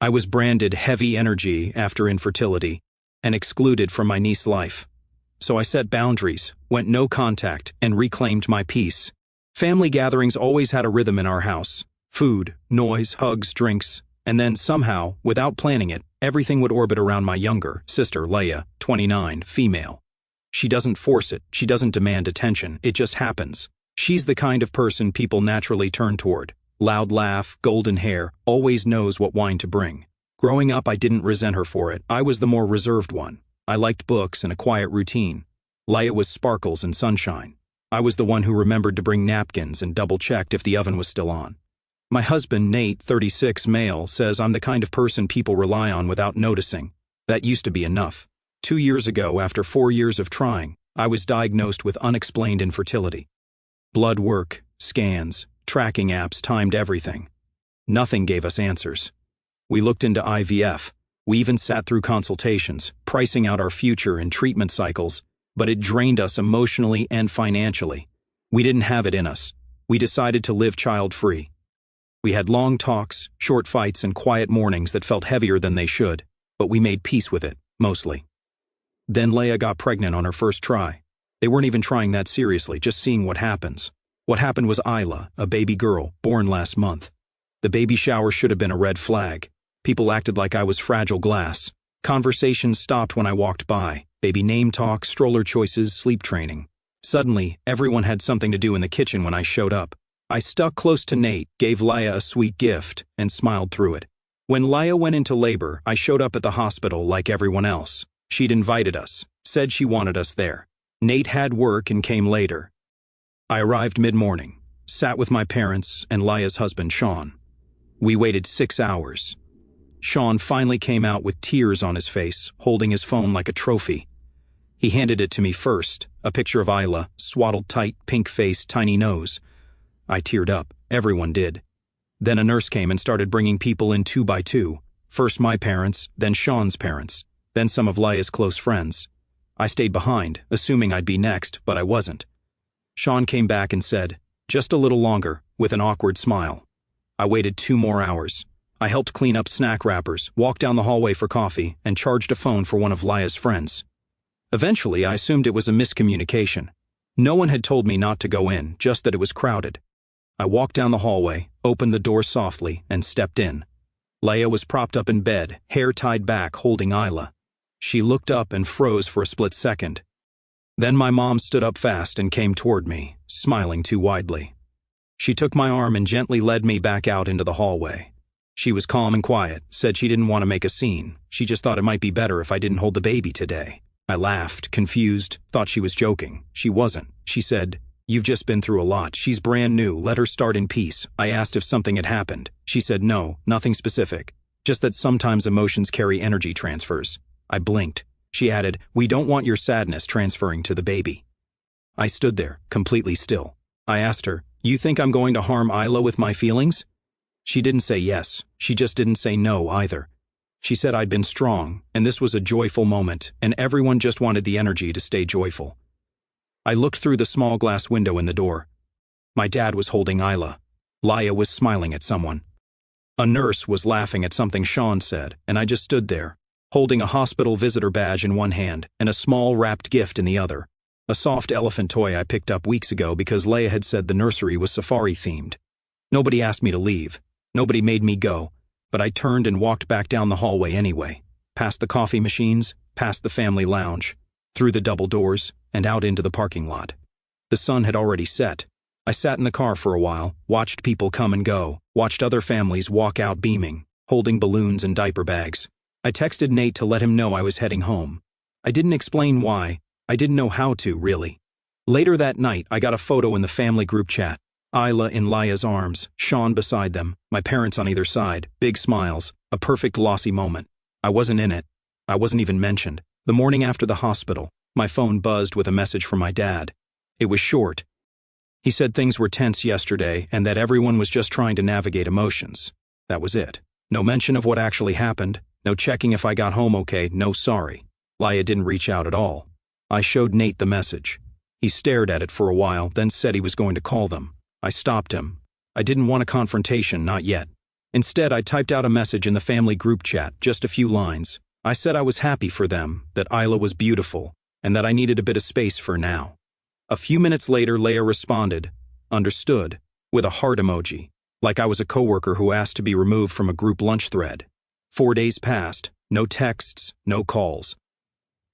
I was branded heavy energy after infertility and excluded from my niece's life. So I set boundaries, went no contact, and reclaimed my peace. Family gatherings always had a rhythm in our house. Food, noise, hugs, drinks, and then somehow, without planning it, everything would orbit around my younger sister, Leia, 29, female. She doesn't force it, she doesn't demand attention, it just happens. She's the kind of person people naturally turn toward. Loud laugh, golden hair, always knows what wine to bring. Growing up, I didn't resent her for it. I was the more reserved one. I liked books and a quiet routine. Leia was sparkles and sunshine. I was the one who remembered to bring napkins and double-checked if the oven was still on. My husband, Nate, 36, male, says I'm the kind of person people rely on without noticing. That used to be enough. 2 years ago, after 4 years of trying, I was diagnosed with unexplained infertility. Blood work, scans, tracking apps timed everything. Nothing gave us answers. We looked into IVF. We even sat through consultations, pricing out our future and treatment cycles, but it drained us emotionally and financially. We didn't have it in us. We decided to live child-free. We had long talks, short fights, and quiet mornings that felt heavier than they should, but we made peace with it, mostly. Then Leia got pregnant on her first try. They weren't even trying that seriously, just seeing what happens. What happened was Isla, a baby girl, born last month. The baby shower should have been a red flag. People acted like I was fragile glass. Conversations stopped when I walked by. Baby name talk, stroller choices, sleep training. Suddenly, everyone had something to do in the kitchen when I showed up. I stuck close to Nate, gave Leia a sweet gift, and smiled through it. When Leia went into labor, I showed up at the hospital like everyone else. She'd invited us, said she wanted us there. Nate had work and came later. I arrived mid-morning, sat with my parents and Leia's husband, Sean. We waited 6 hours. Sean finally came out with tears on his face, holding his phone like a trophy. He handed it to me first, a picture of Isla, swaddled tight, pink face, tiny nose. I teared up. Everyone did. Then a nurse came and started bringing people in 2 by 2. First my parents, then Sean's parents, then some of Leia's close friends. I stayed behind, assuming I'd be next, but I wasn't. Sean came back and said, "Just a little longer," with an awkward smile. I waited 2 more hours. I helped clean up snack wrappers, walked down the hallway for coffee, and charged a phone for one of Leia's friends. Eventually, I assumed it was a miscommunication. No one had told me not to go in, just that it was crowded. I walked down the hallway, opened the door softly, and stepped in. Leia was propped up in bed, hair tied back, holding Isla. She looked up and froze for a split second. Then my mom stood up fast and came toward me, smiling too widely. She took my arm and gently led me back out into the hallway. She was calm and quiet, said she didn't want to make a scene. She just thought it might be better if I didn't hold the baby today. I laughed, confused, thought she was joking. She wasn't. She said, "You've just been through a lot. She's brand new. Let her start in peace." I asked if something had happened. She said no, nothing specific. Just that sometimes emotions carry energy transfers. I blinked. She added, "We don't want your sadness transferring to the baby." I stood there, completely still. I asked her, "You think I'm going to harm Isla with my feelings?" She didn't say yes. She just didn't say no either. She said I'd been strong, and this was a joyful moment, and everyone just wanted the energy to stay joyful. I looked through the small glass window in the door. My dad was holding Isla. Leia was smiling at someone. A nurse was laughing at something Sean said, and I just stood there, holding a hospital visitor badge in one hand and a small wrapped gift in the other. A soft elephant toy I picked up weeks ago because Leia had said the nursery was safari-themed. Nobody asked me to leave. Nobody made me go, but I turned and walked back down the hallway anyway, past the coffee machines, past the family lounge, through the double doors, and out into the parking lot. The sun had already set. I sat in the car for a while, watched people come and go, watched other families walk out beaming, holding balloons and diaper bags. I texted Nate to let him know I was heading home. I didn't explain why. I didn't know how to, really. Later that night, I got a photo in the family group chat. Isla in Leia's arms, Sean beside them, my parents on either side, big smiles, a perfect glossy moment. I wasn't in it. I wasn't even mentioned. The morning after the hospital, my phone buzzed with a message from my dad. It was short. He said things were tense yesterday and that everyone was just trying to navigate emotions. That was it. No mention of what actually happened, no checking if I got home okay, no sorry. Leia didn't reach out at all. I showed Nate the message. He stared at it for a while, then said he was going to call them. I stopped him. I didn't want a confrontation, not yet. Instead, I typed out a message in the family group chat, just a few lines. I said I was happy for them, that Isla was beautiful, and that I needed a bit of space for now. A few minutes later, Leah responded, understood, with a heart emoji, like I was a coworker who asked to be removed from a group lunch thread. 4 days passed, no texts, no calls.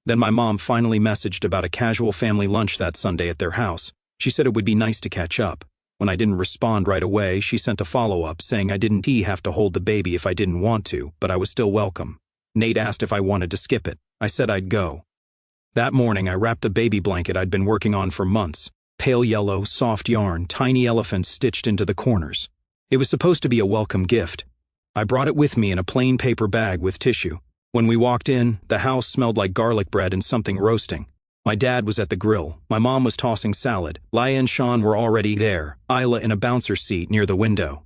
Then my mom finally messaged about a casual family lunch that Sunday at their house. She said it would be nice to catch up. When I didn't respond right away, she sent a follow-up saying I didn't have to hold the baby if I didn't want to, but I was still welcome. Nate asked if I wanted to skip it. I said I'd go. That morning, I wrapped the baby blanket I'd been working on for months. Pale yellow, soft yarn, tiny elephants stitched into the corners. It was supposed to be a welcome gift. I brought it with me in a plain paper bag with tissue. When we walked in, the house smelled like garlic bread and something roasting. My dad was at the grill. My mom was tossing salad. Leah and Sean were already there, Isla in a bouncer seat near the window.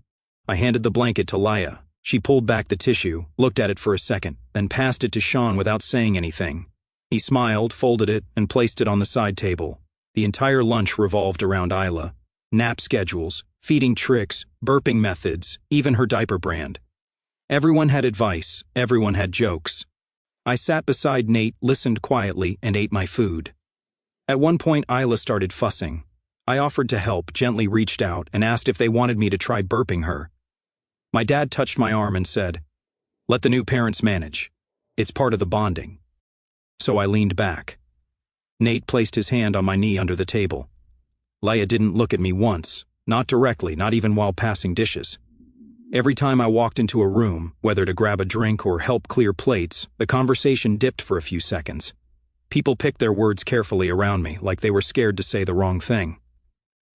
I handed the blanket to Leah. She pulled back the tissue, looked at it for a second, then passed it to Sean without saying anything. He smiled, folded it, and placed it on the side table. The entire lunch revolved around Isla. Nap schedules, feeding tricks, burping methods, even her diaper brand. Everyone had advice, everyone had jokes. I sat beside Nate, listened quietly, and ate my food. At one point, Isla started fussing. I offered to help, gently reached out, and asked if they wanted me to try burping her. My dad touched my arm and said, "Let the new parents manage. It's part of the bonding." So I leaned back. Nate placed his hand on my knee under the table. Leah didn't look at me once, not directly, not even while passing dishes. Every time I walked into a room, whether to grab a drink or help clear plates, the conversation dipped for a few seconds. People picked their words carefully around me, like they were scared to say the wrong thing.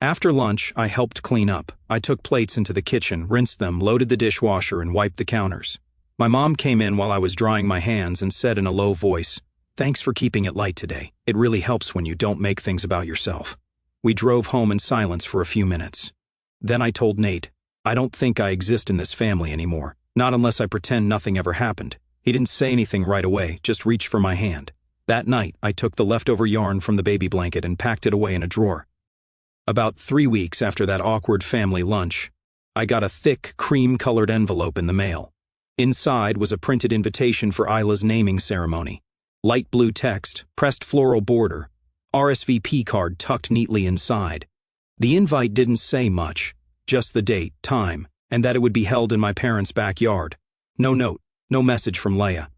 After lunch, I helped clean up. I took plates into the kitchen, rinsed them, loaded the dishwasher, and wiped the counters. My mom came in while I was drying my hands and said in a low voice, "Thanks for keeping it light today. It really helps when you don't make things about yourself." We drove home in silence for a few minutes. Then I told Nate, "I don't think I exist in this family anymore, not unless I pretend nothing ever happened." He didn't say anything right away, just reached for my hand. That night, I took the leftover yarn from the baby blanket and packed it away in a drawer. About 3 weeks after that awkward family lunch, I got a thick, cream-colored envelope in the mail. Inside was a printed invitation for Isla's naming ceremony. Light blue text, pressed floral border, RSVP card tucked neatly inside. The invite didn't say much, just the date, time, and that it would be held in my parents' backyard. No note, no message from Leah.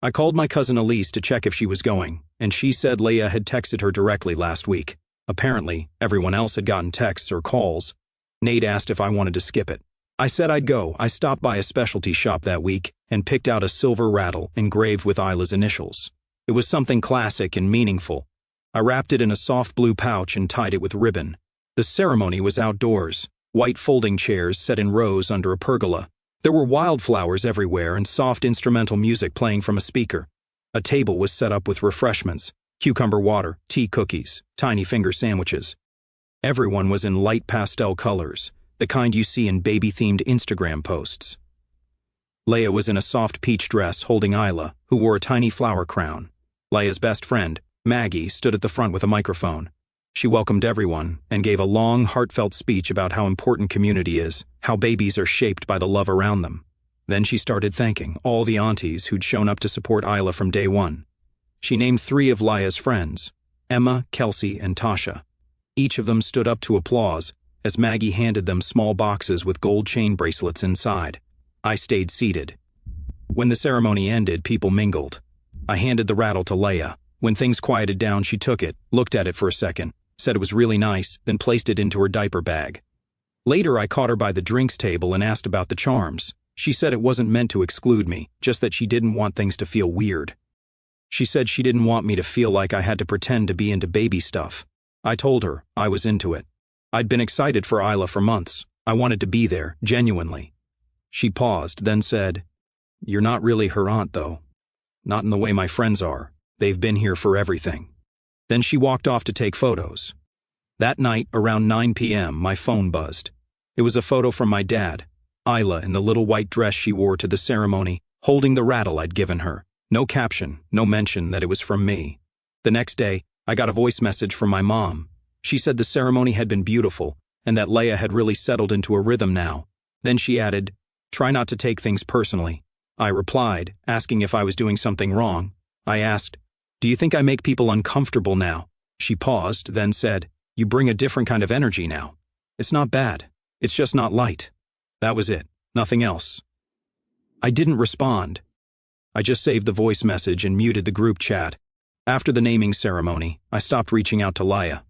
I called my cousin Elise to check if she was going, and she said Leah had texted her directly last week. Apparently, everyone else had gotten texts or calls. Nate asked if I wanted to skip it. I said I'd go. I stopped by a specialty shop that week and picked out a silver rattle engraved with Isla's initials. It was something classic and meaningful. I wrapped it in a soft blue pouch and tied it with ribbon. The ceremony was outdoors, white folding chairs set in rows under a pergola. There were wildflowers everywhere and soft instrumental music playing from a speaker. A table was set up with refreshments, cucumber water, tea, cookies, tiny finger sandwiches. Everyone was in light pastel colors, the kind you see in baby-themed Instagram posts. Leah was in a soft peach dress holding Isla, who wore a tiny flower crown. Leah's best friend, Maggie, stood at the front with a microphone. She welcomed everyone and gave a long, heartfelt speech about how important community is, how babies are shaped by the love around them. Then she started thanking all the aunties who'd shown up to support Isla from day one. She named 3 of Leah's friends, Emma, Kelsey, and Tasha. Each of them stood up to applause as Maggie handed them small boxes with gold chain bracelets inside. I stayed seated. When the ceremony ended, people mingled. I handed the rattle to Leah. When things quieted down, she took it, looked at it for a second, said it was really nice, then placed it into her diaper bag. Later, I caught her by the drinks table and asked about the charms. She said it wasn't meant to exclude me, just that she didn't want things to feel weird. She said she didn't want me to feel like I had to pretend to be into baby stuff. I told her I was into it. I'd been excited for Isla for months. I wanted to be there, genuinely. She paused, then said, "You're not really her aunt, though. Not in the way my friends are. They've been here for everything." Then she walked off to take photos. That night, around 9 p.m., my phone buzzed. It was a photo from my dad, Isla in the little white dress she wore to the ceremony, holding the rattle I'd given her. No caption, no mention that it was from me. The next day, I got a voice message from my mom. She said the ceremony had been beautiful and that Leah had really settled into a rhythm now. Then she added, Try not to take things personally. I replied, asking if I was doing something wrong. I asked, do you think I make people uncomfortable now? She paused, then said, you bring a different kind of energy now. It's not bad. It's just not light. That was it. Nothing else. I didn't respond. I just saved the voice message and muted the group chat. After the naming ceremony, I stopped reaching out to Laya.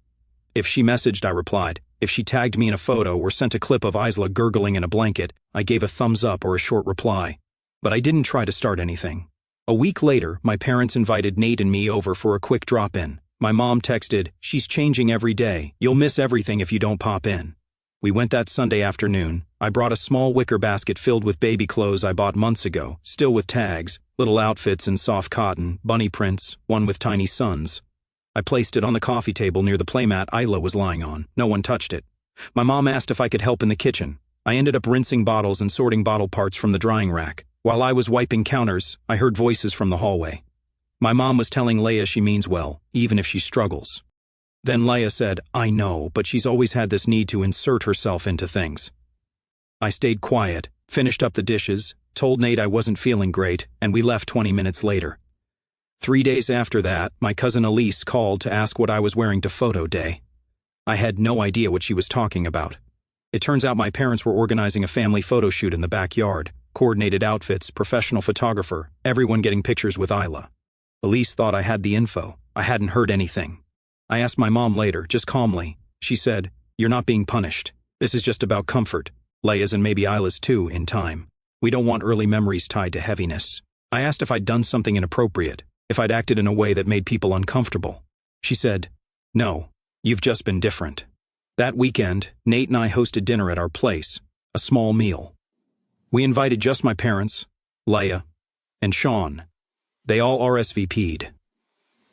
If she messaged, I replied. If she tagged me in a photo or sent a clip of Isla gurgling in a blanket, I gave a thumbs up or a short reply. But I didn't try to start anything. A week later, my parents invited Nate and me over for a quick drop-in. My mom texted, she's changing every day. You'll miss everything if you don't pop in. We went that Sunday afternoon. I brought a small wicker basket filled with baby clothes I bought months ago, still with tags, little outfits in soft cotton, bunny prints, one with tiny suns. I placed it on the coffee table near the playmat Isla was lying on. No one touched it. My mom asked if I could help in the kitchen. I ended up rinsing bottles and sorting bottle parts from the drying rack. While I was wiping counters, I heard voices from the hallway. My mom was telling Leia she means well, even if she struggles. Then Leia said, I know, but she's always had this need to insert herself into things. I stayed quiet, finished up the dishes, told Nate I wasn't feeling great, and we left 20 minutes later. 3 days after that, my cousin Elise called to ask what I was wearing to photo day. I had no idea what she was talking about. It turns out my parents were organizing a family photo shoot in the backyard, coordinated outfits, professional photographer, everyone getting pictures with Isla. Elise thought I had the info. I hadn't heard anything. I asked my mom later, just calmly. She said, you're not being punished. This is just about comfort. Leia's and maybe Isla's too, in time. We don't want early memories tied to heaviness. I asked if I'd done something inappropriate, if I'd acted in a way that made people uncomfortable. She said, no, you've just been different. That weekend, Nate and I hosted dinner at our place, a small meal. We invited just my parents, Leia, and Sean. They all RSVP'd.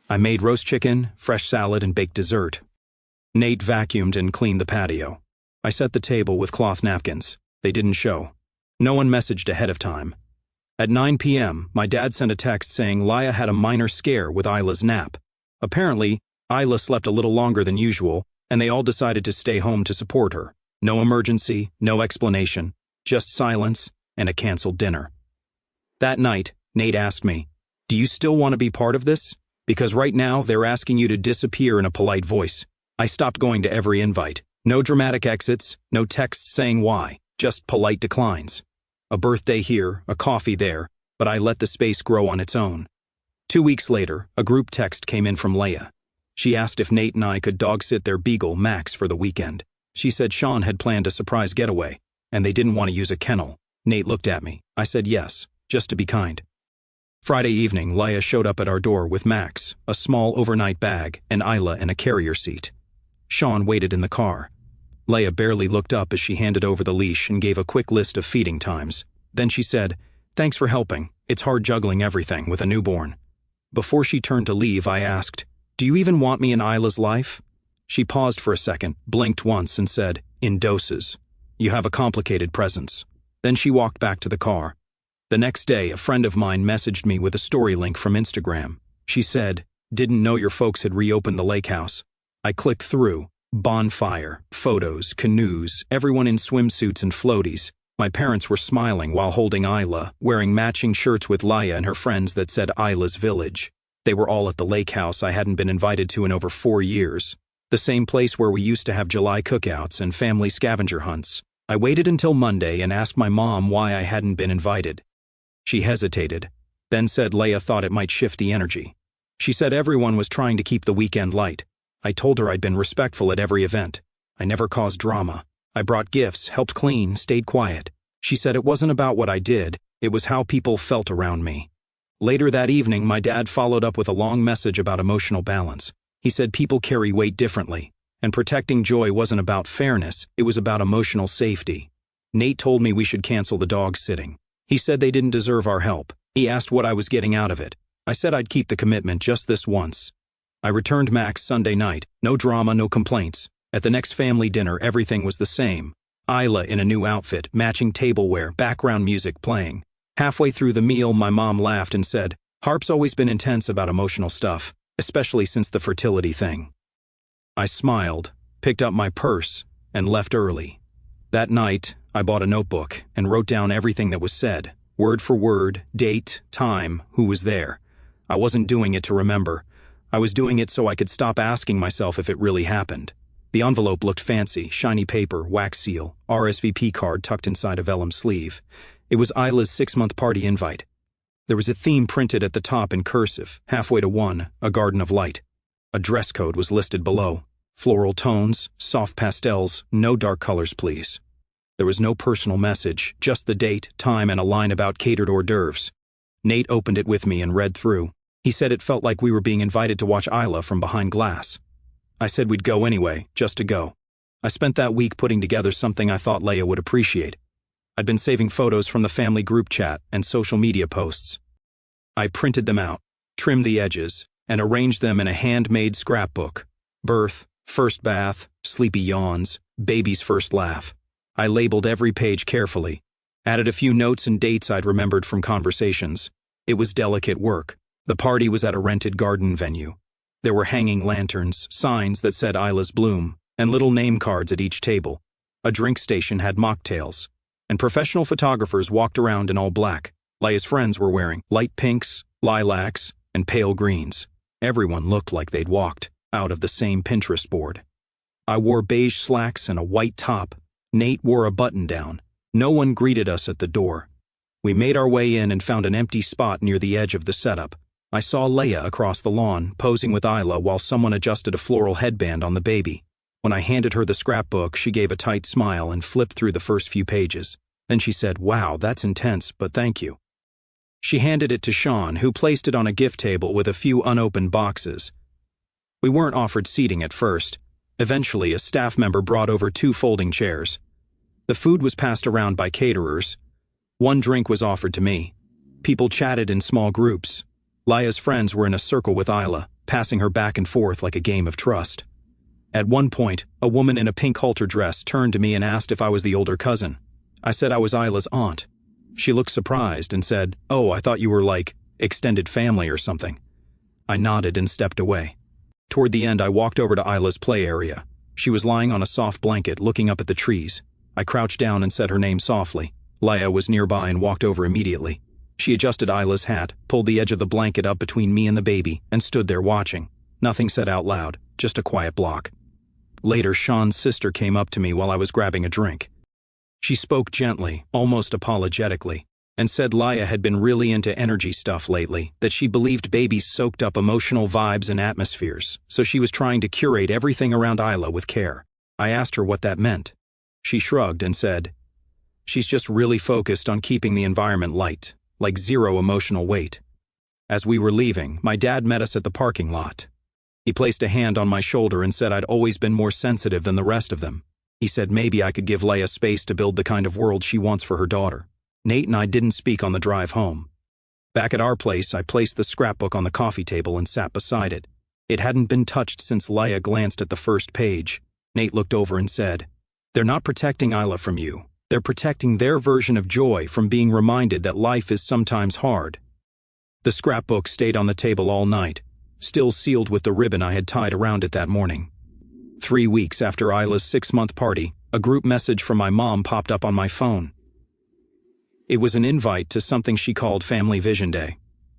I made roast chicken, fresh salad, and baked dessert. Nate vacuumed and cleaned the patio. I set the table with cloth napkins. They didn't show. No one messaged ahead of time. At 9 p.m., my dad sent a text saying Leia had a minor scare with Isla's nap. Apparently, Isla slept a little longer than usual, and they all decided to stay home to support her. No emergency, no explanation, just silence and a canceled dinner. That night, Nate asked me, do you still want to be part of this? Because right now, they're asking you to disappear in a polite voice. I stopped going to every invite. No dramatic exits, no texts saying why, just polite declines. A birthday here, a coffee there, but I let the space grow on its own. 2 weeks later, a group text came in from Leia. She asked if Nate and I could dog-sit their beagle, Max, for the weekend. She said Sean had planned a surprise getaway, and they didn't want to use a kennel. Nate looked at me. I said yes, just to be kind. Friday evening, Leia showed up at our door with Max, a small overnight bag, and Isla in a carrier seat. Sean waited in the car. Leia barely looked up as she handed over the leash and gave a quick list of feeding times. Then she said, thanks for helping. It's hard juggling everything with a newborn. Before she turned to leave, I asked, do you even want me in Isla's life? She paused for a second, blinked once, and said, in doses. You have a complicated presence. Then she walked back to the car. The next day, a friend of mine messaged me with a story link from Instagram. She said, didn't know your folks had reopened the lake house. I clicked through. Bonfire, photos, canoes, everyone in swimsuits and floaties. My parents were smiling while holding Isla, wearing matching shirts with Leia and her friends that said Isla's Village. They were all at the lake house I hadn't been invited to in over 4 years. The same place where we used to have July cookouts and family scavenger hunts. I waited until Monday and asked my mom why I hadn't been invited. She hesitated, then said Leia thought it might shift the energy. She said everyone was trying to keep the weekend light. I told her I'd been respectful at every event. I never caused drama. I brought gifts, helped clean, stayed quiet. She said it wasn't about what I did, it was how people felt around me. Later that evening, my dad followed up with a long message about emotional balance. He said people carry weight differently, and protecting joy wasn't about fairness, it was about emotional safety. Nate told me we should cancel the dog sitting. He said they didn't deserve our help. He asked what I was getting out of it. I said I'd keep the commitment just this once. I returned Max Sunday night. No drama, no complaints. At the next family dinner, everything was the same. Isla in a new outfit, matching tableware, background music playing. Halfway through the meal, my mom laughed and said, Harp's always been intense about emotional stuff, especially since the fertility thing. I smiled, picked up my purse, and left early. That night, I bought a notebook and wrote down everything that was said, word for word, date, time, who was there. I wasn't doing it to remember. I was doing it so I could stop asking myself if it really happened. The envelope looked fancy, shiny paper, wax seal, RSVP card tucked inside a vellum sleeve. It was Isla's 6-month party invite. There was a theme printed at the top in cursive, halfway to one, a garden of light. A dress code was listed below. Floral tones, soft pastels, no dark colors, please. There was no personal message, just the date, time, and a line about catered hors d'oeuvres. Nate opened it with me and read through. He said it felt like we were being invited to watch Isla from behind glass. I said we'd go anyway, just to go. I spent that week putting together something I thought Leia would appreciate. I'd been saving photos from the family group chat and social media posts. I printed them out, trimmed the edges, and arranged them in a handmade scrapbook. Birth, first bath, sleepy yawns, baby's first laugh. I labeled every page carefully, added a few notes and dates I'd remembered from conversations. It was delicate work. The party was at a rented garden venue. There were hanging lanterns, signs that said Isla's bloom, and little name cards at each table. A drink station had mocktails, and professional photographers walked around in all black. Leia's friends were wearing light pinks, lilacs, and pale greens. Everyone looked like they'd walked out of the same Pinterest board. I wore beige slacks and a white top. Nate wore a button-down. No one greeted us at the door. We made our way in and found an empty spot near the edge of the setup. I saw Leia across the lawn, posing with Isla while someone adjusted a floral headband on the baby. When I handed her the scrapbook, she gave a tight smile and flipped through the first few pages. Then she said, "Wow, that's intense, but thank you." She handed it to Sean, who placed it on a gift table with a few unopened boxes. We weren't offered seating at first. Eventually, a staff member brought over 2 folding chairs. The food was passed around by caterers. One drink was offered to me. People chatted in small groups. Leia's friends were in a circle with Isla, passing her back and forth like a game of trust. At one point, a woman in a pink halter dress turned to me and asked if I was the older cousin. I said I was Isla's aunt. She looked surprised and said, "Oh, I thought you were like extended family or something." I nodded and stepped away. Toward the end, I walked over to Isla's play area. She was lying on a soft blanket, looking up at the trees. I crouched down and said her name softly. Leia was nearby and walked over immediately. She adjusted Isla's hat, pulled the edge of the blanket up between me and the baby, and stood there watching. Nothing said out loud, just a quiet block. Later, Sean's sister came up to me while I was grabbing a drink. She spoke gently, almost apologetically, and said Leia had been really into energy stuff lately, that she believed babies soaked up emotional vibes and atmospheres, so she was trying to curate everything around Isla with care. I asked her what that meant. She shrugged and said, "She's just really focused on keeping the environment light, like zero emotional weight." As we were leaving, my dad met us at the parking lot. He placed a hand on my shoulder and said I'd always been more sensitive than the rest of them. He said maybe I could give Leia space to build the kind of world she wants for her daughter. Nate and I didn't speak on the drive home. Back at our place, I placed the scrapbook on the coffee table and sat beside it. It hadn't been touched since Leia glanced at the first page. Nate looked over and said, "They're not protecting Isla from you. They're protecting their version of joy from being reminded that life is sometimes hard." The scrapbook stayed on the table all night, still sealed with the ribbon I had tied around it that morning. 3 weeks after Isla's 6-month party, a group message from my mom popped up on my phone. It was an invite to something she called Family Vision Day.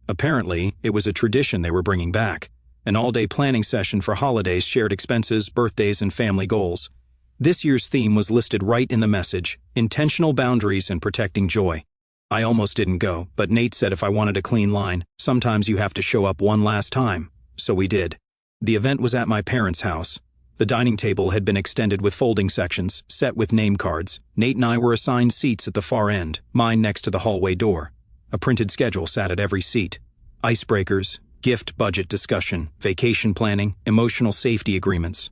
Apparently, it was a tradition they were bringing back, an all-day planning session for holidays, shared expenses, birthdays, and family goals. This year's theme was listed right in the message: intentional boundaries and protecting joy. I almost didn't go, but Nate said if I wanted a clean line, sometimes you have to show up one last time. So we did. The event was at my parents' house. The dining table had been extended with folding sections, set with name cards. Nate and I were assigned seats at the far end, mine next to the hallway door. A printed schedule sat at every seat. Icebreakers, gift budget discussion, vacation planning, emotional safety agreements.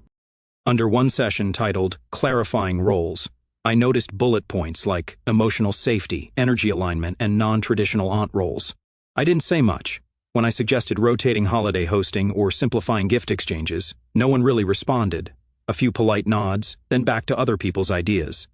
Under one session titled Clarifying Roles, I noticed bullet points like emotional safety, energy alignment, and non-traditional aunt roles. I didn't say much. When I suggested rotating holiday hosting or simplifying gift exchanges, no one really responded. A few polite nods, then back to other people's ideas.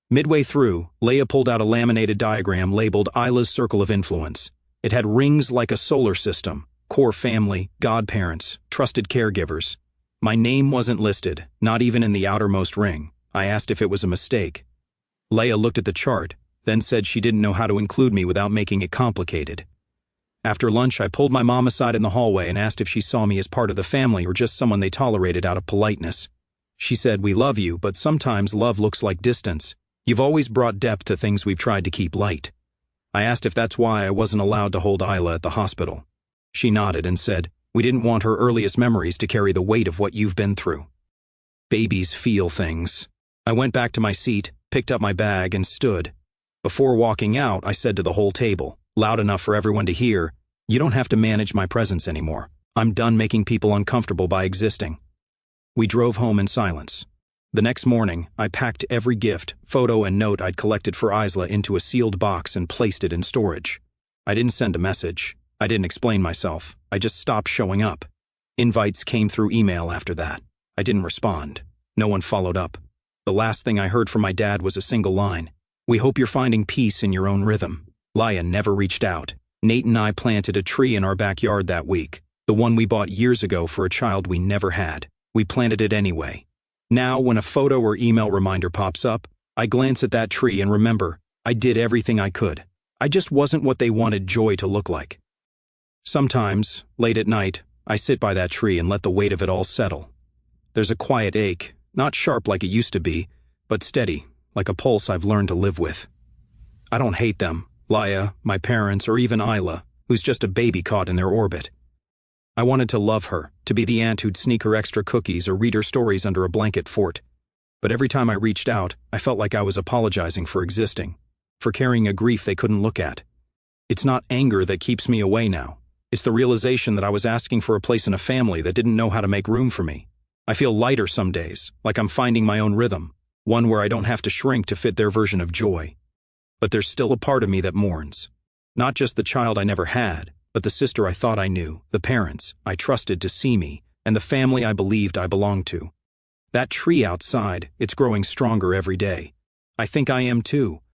Midway through, Leia pulled out a laminated diagram labeled Isla's Circle of Influence. It had rings like a solar system: core family, godparents, trusted caregivers. My name wasn't listed, not even in the outermost ring. I asked if it was a mistake. Leia looked at the chart, then said she didn't know how to include me without making it complicated. After lunch, I pulled my mom aside in the hallway and asked if she saw me as part of the family or just someone they tolerated out of politeness. She said, "We love you, but sometimes love looks like distance. You've always brought depth to things we've tried to keep light." I asked if that's why I wasn't allowed to hold Isla at the hospital. She nodded and said, "We didn't want her earliest memories to carry the weight of what you've been through." Babies feel things. I went back to my seat, picked up my bag, and stood. Before walking out, I said to the whole table, loud enough for everyone to hear, "You don't have to manage my presence anymore. I'm done making people uncomfortable by existing." We drove home in silence. The next morning, I packed every gift, photo, and note I'd collected for Isla into a sealed box and placed it in storage. I didn't send a message. I didn't explain myself. I just stopped showing up. Invites came through email after that. I didn't respond. No one followed up. The last thing I heard from my dad was a single line: "We hope you're finding peace in your own rhythm." Leia never reached out. Nate and I planted a tree in our backyard that week, the one we bought years ago for a child we never had. We planted it anyway. Now, when a photo or email reminder pops up, I glance at that tree and remember, I did everything I could. I just wasn't what they wanted joy to look like. Sometimes, late at night, I sit by that tree and let the weight of it all settle. There's a quiet ache, not sharp like it used to be, but steady, like a pulse I've learned to live with. I don't hate them, Leia, my parents, or even Isla, who's just a baby caught in their orbit. I wanted to love her, to be the aunt who'd sneak her extra cookies or read her stories under a blanket fort. But every time I reached out, I felt like I was apologizing for existing, for carrying a grief they couldn't look at. It's not anger that keeps me away now. It's the realization that I was asking for a place in a family that didn't know how to make room for me. I feel lighter some days, like I'm finding my own rhythm, one where I don't have to shrink to fit their version of joy. But there's still a part of me that mourns. Not just the child I never had, but the sister I thought I knew, the parents I trusted to see me, and the family I believed I belonged to. That tree outside, it's growing stronger every day. I think I am too,